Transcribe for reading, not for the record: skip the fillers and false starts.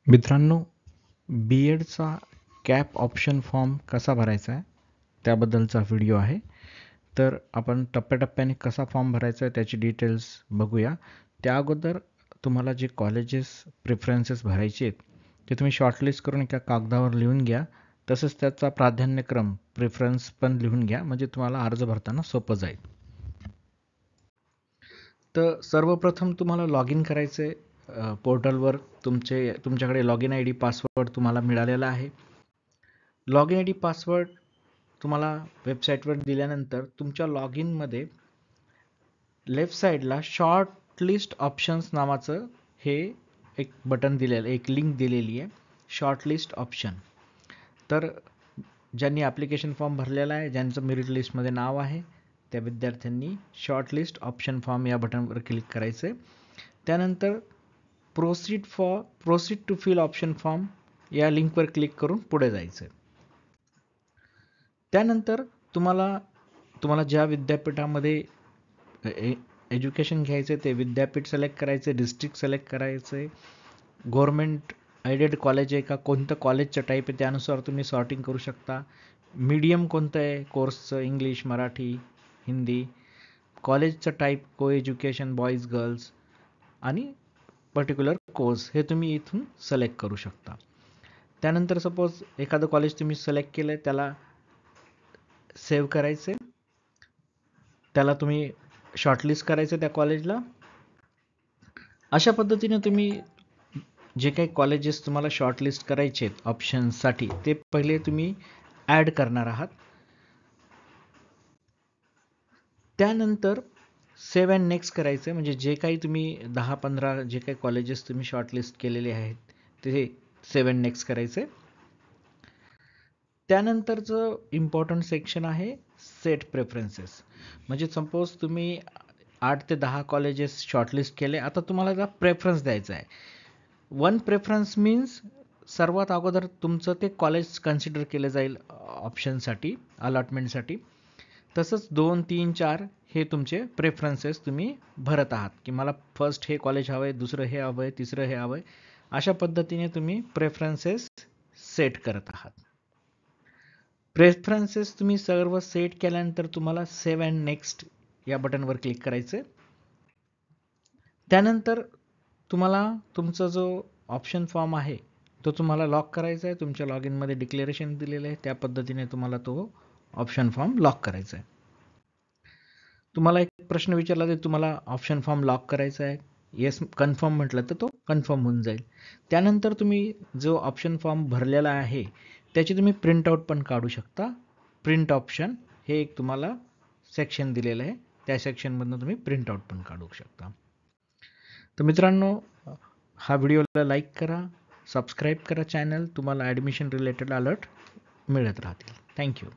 मित्रांनो, बी एडचा cap option form कसा भरायचा आहे त्याबद्दलचा व्हिडिओ आहे. तर आपण टप्प्याटप्प्याने कसा फॉर्म भरायचा आहे त्याची डिटेल्स बघूया. त्या अगोदर तुम्हाला जे कॉलेजेस प्रेफरन्सेस भरायचे आहेत ते तुम्ही शॉर्टलिस्ट करून एका कागदावर लिहून घ्या. तसंच त्याचा प्राधान्यक्रम प्रेफरन्स पण लिहून घ्या, म्हणजे तुम्हाला अर्ज भरताना सोपं जाईल. तर सर्वप्रथम तुम्हाला लॉग इन करायचं आहे. पोर्टलवर तुमच्याकडे log in I D password तुम्हाला मिळालेला आहे. Log in I D password तुम्हाला वेबसाईटवर दिल्यानंतर तुमच्या लॉग इनमध्ये लेफ्ट साईडला शॉर्ट लिस्ट ऑप्शन्स नावाचं हे एक बटन दिलेलं, एक लिंक दिलेली आहे, शॉर्ट लिस्ट ऑप्शन. तर ज्यांनी ॲप्लिकेशन फॉर्म भरलेला आहे, ज्यांचं मेरिट लिस्टमध्ये नाव आहे, त्या विद्यार्थ्यांनी शॉर्ट लिस्ट ऑप्शन फॉर्म या बटनवर क्लिक करायचं आहे. त्यानंतर proceed to fill option form या लिंकवर क्लिक करून पुढे जायचं. त्यानंतर तुम्हाला ज्या विद्यापीठामध्ये एज्युकेशन घ्यायचं ते विद्यापीठ सिलेक्ट करायचं, डिस्ट्रिक्ट सिलेक्ट करायचं, गव्हर्मेंट एडेड कॉलेज आहे का, कोणतं कॉलेजचं टाईप आहे त्यानुसार तुम्ही सॉर्टिंग करू शकता. मीडियम कोणतं आहे कोर्सचं, इंग्लिश, मराठी, हिंदी, कॉलेजचं टाईप को एज्युकेशन, बॉईज, गर्ल्स आणि पर्टिक्युलर कोर्स हे तुम्ही इथून सिलेक्ट करू शकता. त्यानंतर सपोज एखादं कॉलेज तुम्ही सिलेक्ट केलं, त्याला सेव्ह करायचे, त्याला तुम्ही शॉर्टलिस्ट करायचं त्या कॉलेजला. अशा पद्धतीने तुम्ही जे काही कॉलेजेस तुम्हाला शॉर्टलिस्ट करायचे आहेत ऑप्शन्ससाठी ते पहिले तुम्ही ॲड करणार आहात. त्यानंतर सेव्ह अँड नेक्स्ट करायचं, म्हणजे जे काही तुम्ही 10-15 जे काही कॉलेजेस तुम्ही शॉर्टलिस्ट केलेले आहेत ते सेव्ह अँड नेक्स्ट करायचे. त्यानंतरचं इम्पॉर्टंट सेक्शन आहे सेट प्रेफरन्सेस. म्हणजे सपोज तुम्ही 8 ते 10 कॉलेजेस शॉर्टलिस्ट केले, आता तुम्हाला त्याला प्रेफरन्स द्यायचा आहे. 1 प्रेफरन्स मीन्स सर्वात अगोदर तुमचं ते कॉलेज कन्सिडर केलं जाईल ऑप्शनसाठी, अलॉटमेंटसाठी. तसंच 2, 3, 4 हे तुमचे प्रेफरन्सेस तुम्ही भरत आहात, की मला फर्स्ट हे कॉलेज हवं आहे, दुसरं हे हवं आहे, तिसरं हे हवं आहे. अशा पद्धतीने तुम्ही प्रेफरन्सेस सेट करत आहात. प्रेफरन्सेस तुम्ही सर्व सेट केल्यानंतर तुम्हाला सेव्ह अँड नेक्स्ट या बटनवर क्लिक करायचं. त्यानंतर तुम्हाला तुमचा जो ऑप्शन फॉर्म आहे तो तुम्हाला लॉक करायचा आहे. तुमच्या लॉग इनमध्ये डिक्लेरेशन दिलेलं आहे त्या पद्धतीने तुम्हाला तो ऑप्शन फॉर्म लॉक करायचा आहे. तुम्हाला एक प्रश्न विचारला तर तुम्हाला ऑप्शन फॉर्म लॉक करायचा आहे, येस कन्फर्म म्हटलं तर तो कन्फर्म होऊन जाईल. त्यानंतर तुम्ही जो ऑप्शन फॉर्म भरलेला आहे त्याची तुम्ही प्रिंटआउट पण काढू शकता. प्रिंट ऑप्शन हे एक तुम्हाला सेक्शन दिलेलं आहे, त्या सेक्शनमधून तुम्ही प्रिंटआउट पण काढू शकता. तर मित्रांनो, हा व्हिडिओला लाईक करा, सबस्क्राईब करा चॅनल, तुम्हाला ॲडमिशन रिलेटेड अलर्ट मिळत राहतील. थँक्यू.